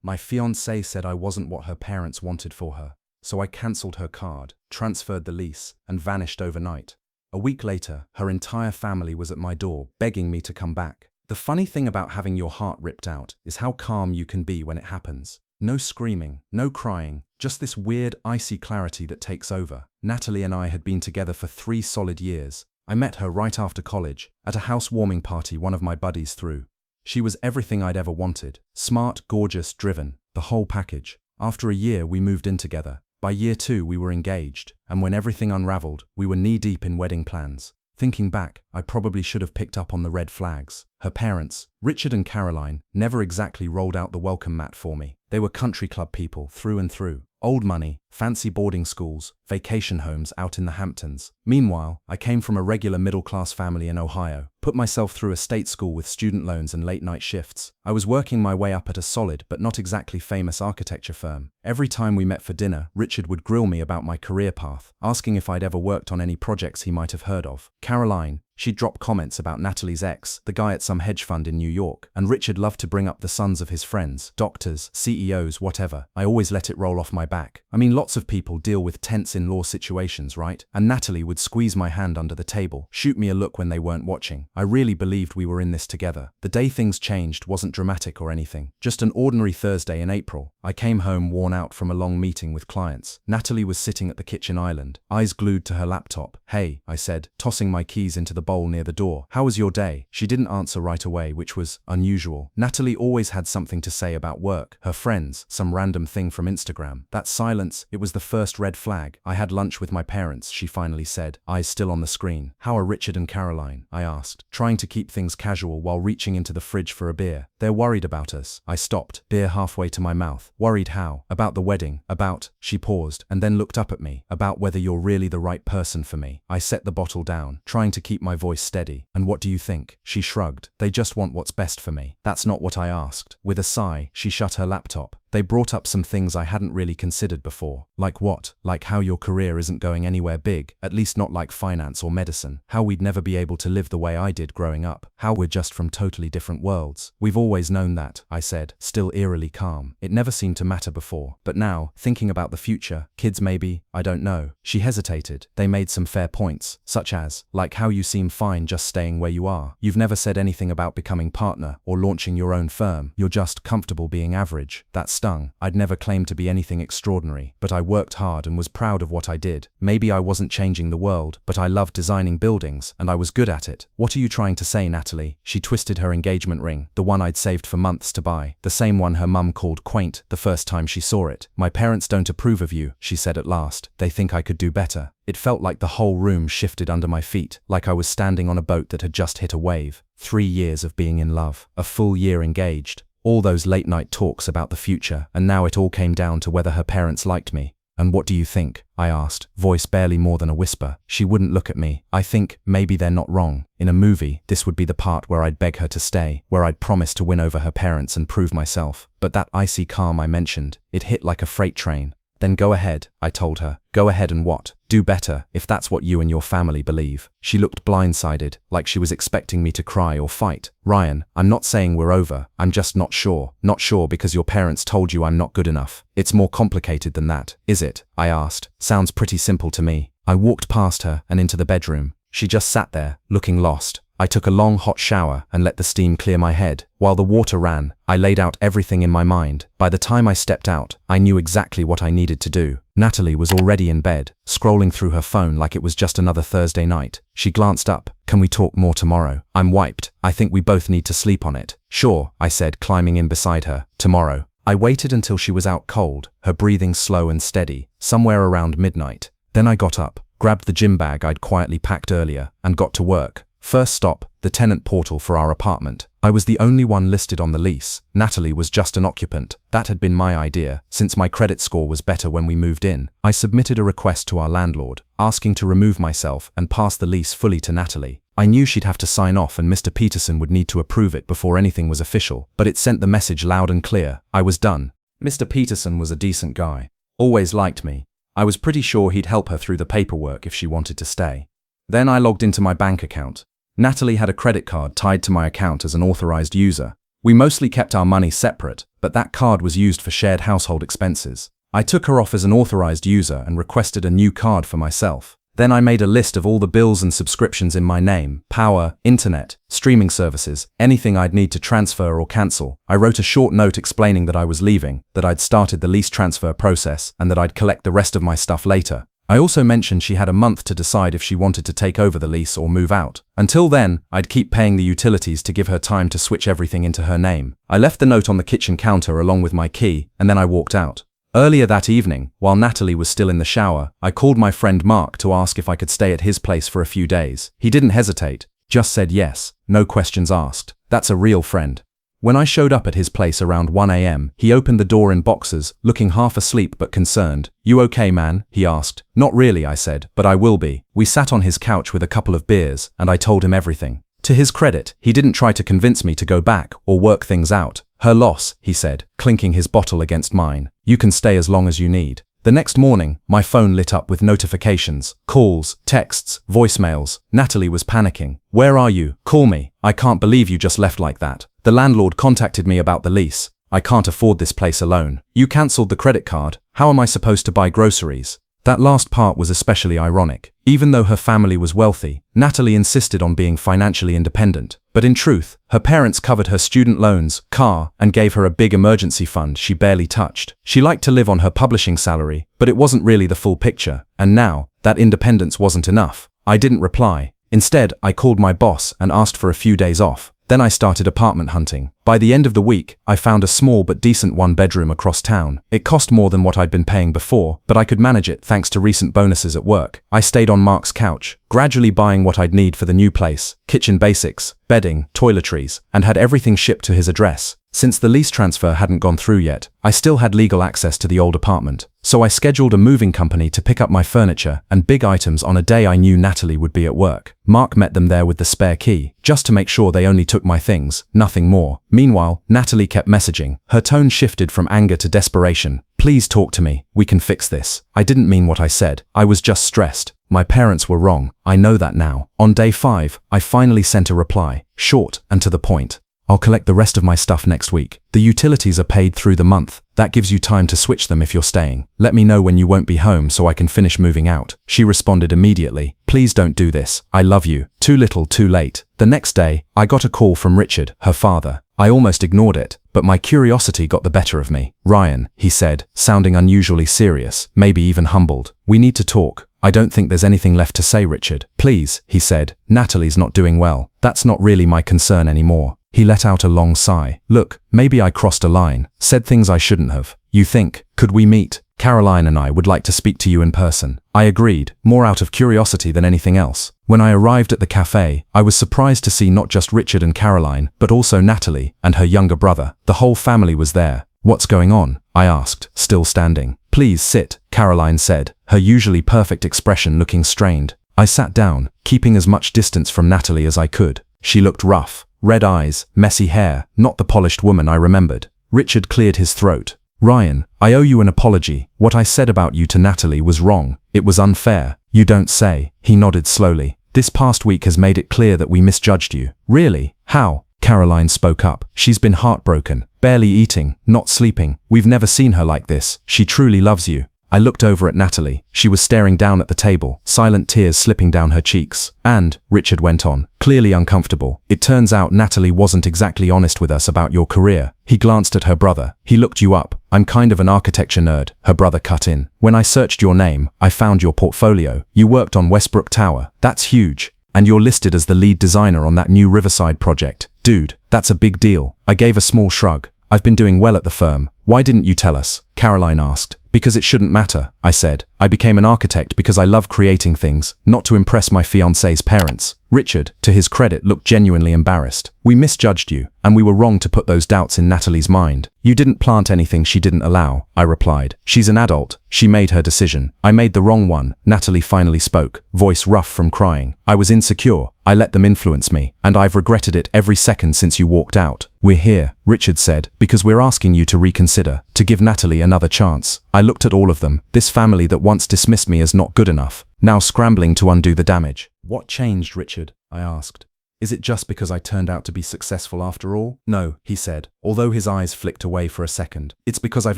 My fiancée said I wasn't what her parents wanted for her, so I cancelled her card, transferred the lease, and vanished overnight. A week later, her entire family was at my door, begging me to come back. The funny thing about having your heart ripped out is how calm you can be when it happens. No screaming, no crying, just this weird, icy clarity that takes over. Natalie and I had been together for 3 solid years. I met her right after college, at a housewarming party one of my buddies threw. She was everything I'd ever wanted. Smart, gorgeous, driven, the whole package. After a year, we moved in together. By year 2, we were engaged, and when everything unraveled, we were knee-deep in wedding plans. Thinking back, I probably should have picked up on the red flags. Her parents, Richard and Caroline, never exactly rolled out the welcome mat for me. They were country club people through and through. Old money, fancy boarding schools, vacation homes out in the Hamptons. Meanwhile, I came from a regular middle-class family in Ohio, put myself through a state school with student loans and late-night shifts. I was working my way up at a solid but not exactly famous architecture firm. Every time we met for dinner, Richard would grill me about my career path, asking if I'd ever worked on any projects he might have heard of. Caroline, she'd drop comments about Natalie's ex, the guy at some hedge fund in New York, and Richard loved to bring up the sons of his friends, doctors, CEOs, whatever. I always let it roll off my back. I mean, lots of people deal with tense in-law situations, right? And Natalie would squeeze my hand under the table, shoot me a look when they weren't watching. I really believed we were in this together. The day things changed wasn't dramatic or anything. Just an ordinary Thursday in April. I came home worn out from a long meeting with clients. Natalie was sitting at the kitchen island, eyes glued to her laptop. "Hey," I said, tossing my keys into the bowl near the door. "How was your day?" She didn't answer right away, which was unusual. Natalie always had something to say about work, her friends, some random thing from Instagram. That silence, it was the first red flag. "I had lunch with my parents," she finally said, eyes still on the screen. "How are Richard and Caroline?" I asked, trying to keep things casual while reaching into the fridge for a beer. "They're worried about us." I stopped, beer halfway to my mouth. "Worried how?" "About the wedding. About," she paused, and then looked up at me, "about whether you're really the right person for me." I set the bottle down, trying to keep my voice steady. "And what do you think?" She shrugged. "They just want what's best for me." "That's not what I asked." With a sigh, she shut her laptop. They brought up some things I hadn't really considered before. Like what? Like how your career isn't going anywhere big, at least not like finance or medicine. How we'd never be able to live the way I did growing up. How we're just from totally different worlds. "We've always known that," I said, still eerily calm. It never seemed to matter before. But now, thinking about the future, kids maybe, I don't know. She hesitated. "They made some fair points, such as, like how you seem fine just staying where you are. You've never said anything about becoming partner or launching your own firm. You're just comfortable being average." That stung. I'd never claimed to be anything extraordinary, but I worked hard and was proud of what I did. Maybe I wasn't changing the world, but I loved designing buildings, and I was good at it. "What are you trying to say, Natalie?" She twisted her engagement ring, the one I'd saved for months to buy, the same one her mum called quaint the first time she saw it. "My parents don't approve of you," she said at last. "They think I could do better." It felt like the whole room shifted under my feet, like I was standing on a boat that had just hit a wave. 3 years of being in love, a full year engaged. All those late-night talks about the future, and now it all came down to whether her parents liked me. "And what do you think?" I asked, voice barely more than a whisper. She wouldn't look at me. "I think maybe they're not wrong. In a movie, this would be the part where I'd beg her to stay, where I'd promise to win over her parents and prove myself." But that icy calm I mentioned, it hit like a freight train. "Then go ahead," I told her. "Go ahead and what? Do better, if that's what you and your family believe." She looked blindsided, like she was expecting me to cry or fight. "Ryan, I'm not saying we're over. I'm just not sure. Not sure because your parents told you I'm not good enough. It's more complicated than that, is it?" I asked. "Sounds pretty simple to me." I walked past her and into the bedroom. She just sat there, looking lost. I took a long hot shower and let the steam clear my head. While the water ran, I laid out everything in my mind. By the time I stepped out, I knew exactly what I needed to do. Natalie was already in bed, scrolling through her phone like it was just another Thursday night. She glanced up. "Can we talk more tomorrow? I'm wiped. I think we both need to sleep on it." "Sure," I said, climbing in beside her. "Tomorrow." I waited until she was out cold, her breathing slow and steady, somewhere around midnight. Then I got up, grabbed the gym bag I'd quietly packed earlier, and got to work. First stop, the tenant portal for our apartment. I was the only one listed on the lease. Natalie was just an occupant. That had been my idea, since my credit score was better when we moved in. I submitted a request to our landlord, asking to remove myself and pass the lease fully to Natalie. I knew she'd have to sign off and Mr. Peterson would need to approve it before anything was official, but it sent the message loud and clear. I was done. Mr. Peterson was a decent guy. Always liked me. I was pretty sure he'd help her through the paperwork if she wanted to stay. Then I logged into my bank account. Natalie had a credit card tied to my account as an authorized user. We mostly kept our money separate, but that card was used for shared household expenses. I took her off as an authorized user and requested a new card for myself. Then I made a list of all the bills and subscriptions in my name: power, internet, streaming services, anything I'd need to transfer or cancel. I wrote a short note explaining that I was leaving, that I'd started the lease transfer process, and that I'd collect the rest of my stuff later. I also mentioned she had a month to decide if she wanted to take over the lease or move out. Until then, I'd keep paying the utilities to give her time to switch everything into her name. I left the note on the kitchen counter along with my key, and then I walked out. Earlier that evening, while Natalie was still in the shower, I called my friend Mark to ask if I could stay at his place for a few days. He didn't hesitate, just said yes, no questions asked. That's a real friend. When I showed up at his place around 1 a.m., he opened the door in boxers, looking half asleep but concerned. "You okay, man?" he asked. "Not really," I said, "but I will be." We sat on his couch with a couple of beers, and I told him everything. To his credit, he didn't try to convince me to go back or work things out. "Her loss," he said, clinking his bottle against mine. "You can stay as long as you need." The next morning, my phone lit up with notifications, calls, texts, voicemails. Natalie was panicking. "Where are you? Call me. I can't believe you just left like that. The landlord contacted me about the lease. I can't afford this place alone. You cancelled the credit card. How am I supposed to buy groceries?" That last part was especially ironic. Even though her family was wealthy, Natalie insisted on being financially independent. But in truth, her parents covered her student loans, car, and gave her a big emergency fund she barely touched. She liked to live on her publishing salary, but it wasn't really the full picture. And now, that independence wasn't enough. I didn't reply. Instead, I called my boss and asked for a few days off. Then I started apartment hunting. By the end of the week, I found a small but decent one-bedroom across town. It cost more than what I'd been paying before, but I could manage it thanks to recent bonuses at work. I stayed on Mark's couch, gradually buying what I'd need for the new place: kitchen basics, bedding, toiletries, and had everything shipped to his address. Since the lease transfer hadn't gone through yet, I still had legal access to the old apartment. So I scheduled a moving company to pick up my furniture and big items on a day I knew Natalie would be at work. Mark met them there with the spare key, just to make sure they only took my things, nothing more. Meanwhile, Natalie kept messaging. Her tone shifted from anger to desperation. "Please talk to me. We can fix this." I didn't mean what I said. I was just stressed. My parents were wrong. I know that now. On day 5, I finally sent a reply, short and to the point. "I'll collect the rest of my stuff next week. The utilities are paid through the month. That gives you time to switch them if you're staying. Let me know when you won't be home so I can finish moving out." She responded immediately. "Please don't do this. I love you." Too little, too late. The next day, I got a call from Richard, her father. I almost ignored it, but my curiosity got the better of me. "Ryan," he said, sounding unusually serious, maybe even humbled. "We need to talk. I don't think there's anything left to say, Richard." "Please," he said. "Natalie's not doing well. That's not really my concern anymore." He let out a long sigh. "Look, maybe I crossed a line, said things I shouldn't have. You think, could we meet? Caroline and I would like to speak to you in person." I agreed, more out of curiosity than anything else. When I arrived at the cafe, I was surprised to see not just Richard and Caroline, but also Natalie and her younger brother. The whole family was there. "What's going on?" I asked, still standing. "Please sit," Caroline said, her usually perfect expression looking strained. I sat down, keeping as much distance from Natalie as I could. She looked rough. Red eyes, messy hair, not the polished woman I remembered. Richard cleared his throat. "Ryan, I owe you an apology. What I said about you to Natalie was wrong. It was unfair." "You don't say." He nodded slowly. "This past week has made it clear that we misjudged you." "Really? How?" Caroline spoke up. "She's been heartbroken, barely eating, not sleeping. We've never seen her like this. She truly loves you." I looked over at Natalie. She was staring down at the table, silent tears slipping down her cheeks. "And," Richard went on, clearly uncomfortable, "it turns out Natalie wasn't exactly honest with us about your career." He glanced at her brother. "He looked you up. I'm kind of an architecture nerd," her brother cut in. "When I searched your name, I found your portfolio. You worked on Westbrook Tower. That's huge. And you're listed as the lead designer on that new Riverside project. Dude, that's a big deal." I gave a small shrug. "I've been doing well at the firm. Why didn't you tell us?" Caroline asked. "Because it shouldn't matter," I said. "I became an architect because I love creating things, not to impress my fiancée's parents." Richard, to his credit, looked genuinely embarrassed. "We misjudged you, and we were wrong to put those doubts in Natalie's mind." "You didn't plant anything she didn't allow," I replied. "She's an adult. She made her decision. I made the wrong one." Natalie finally spoke, voice rough from crying. "I was insecure. I let them influence me, and I've regretted it every second since you walked out." "We're here," Richard said, "because we're asking you to reconsider, to give Natalie another chance." I looked at all of them, this family that once dismissed me as not good enough, now scrambling to undo the damage. "What changed, Richard?" I asked. Is it just because I turned out to be successful after all? No, he said, although his eyes flicked away for a second. It's because I've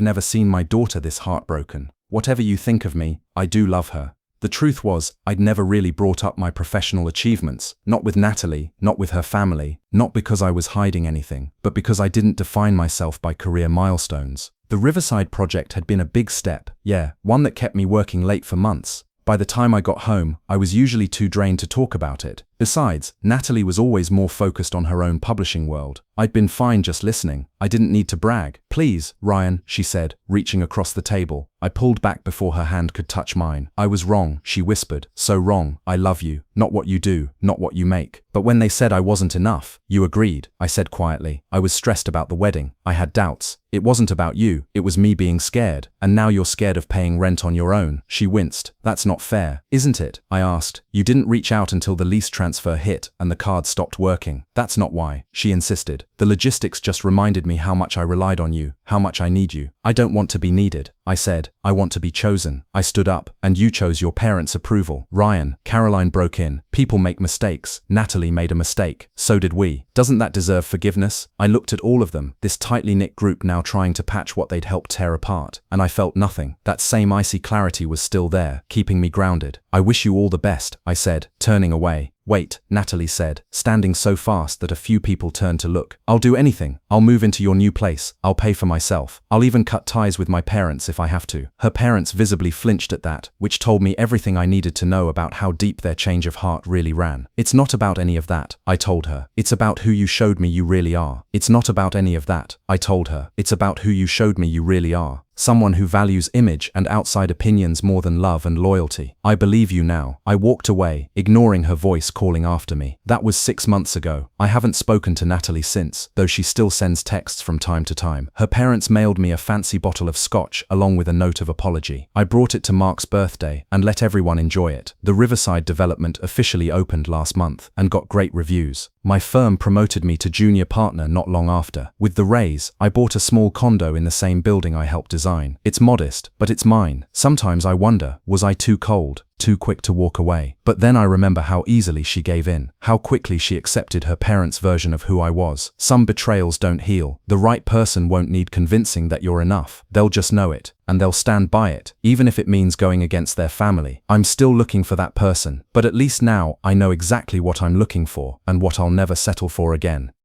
never seen my daughter this heartbroken. Whatever you think of me, I do love her. The truth was, I'd never really brought up my professional achievements, not with Natalie, not with her family, not because I was hiding anything, but because I didn't define myself by career milestones. The Riverside project had been a big step, yeah, one that kept me working late for months. By the time I got home, I was usually too drained to talk about it. Besides, Natalie was always more focused on her own publishing world. I'd been fine just listening. I didn't need to brag. Please, Ryan, she said, reaching across the table. I pulled back before her hand could touch mine. I was wrong, she whispered. So wrong. I love you. Not what you do, not what you make. But when they said I wasn't enough, you agreed, I said quietly. I was stressed about the wedding. I had doubts. It wasn't about you. It was me being scared. And now you're scared of paying rent on your own. She winced. That's not fair, isn't it? I asked. You didn't reach out until the lease transfer hit and the card stopped working. That's not why, she insisted. The logistics just reminded me how much I relied on you, how much I need you. I don't want to be needed, I said. I want to be chosen. I stood up, and you chose your parents' approval. Ryan, Caroline broke in. People make mistakes. Natalie made a mistake. So did we. Doesn't that deserve forgiveness? I looked at all of them, this tightly knit group now trying to patch what they'd helped tear apart, and I felt nothing. That same icy clarity was still there, keeping me grounded. I wish you all the best, I said, turning away. Wait, Natalie said, standing so fast that a few people turned to look. I'll do anything. I'll move into your new place. I'll pay for myself. I'll even cut ties with my parents if I have to. Her parents visibly flinched at that, which told me everything I needed to know about how deep their change of heart really ran. It's not about any of that, I told her. It's about who you showed me you really are. It's not about any of that, I told her. It's about who you showed me you really are. Someone who values image and outside opinions more than love and loyalty. I believe you now. I walked away, ignoring her voice calling after me. That was 6 months ago. I haven't spoken to Natalie since, though she still sends texts from time to time. Her parents mailed me a fancy bottle of scotch along with a note of apology. I brought it to Mark's birthday and let everyone enjoy it. The Riverside development officially opened last month and got great reviews. My firm promoted me to junior partner not long after. With the raise, I bought a small condo in the same building I helped design. It's modest, but it's mine. Sometimes I wonder, was I too cold, too quick to walk away? But then I remember how easily she gave in, how quickly she accepted her parents' version of who I was. Some betrayals don't heal. The right person won't need convincing that you're enough. They'll just know it, and they'll stand by it, even if it means going against their family. I'm still looking for that person, but at least now I know exactly what I'm looking for and what I'll never settle for again.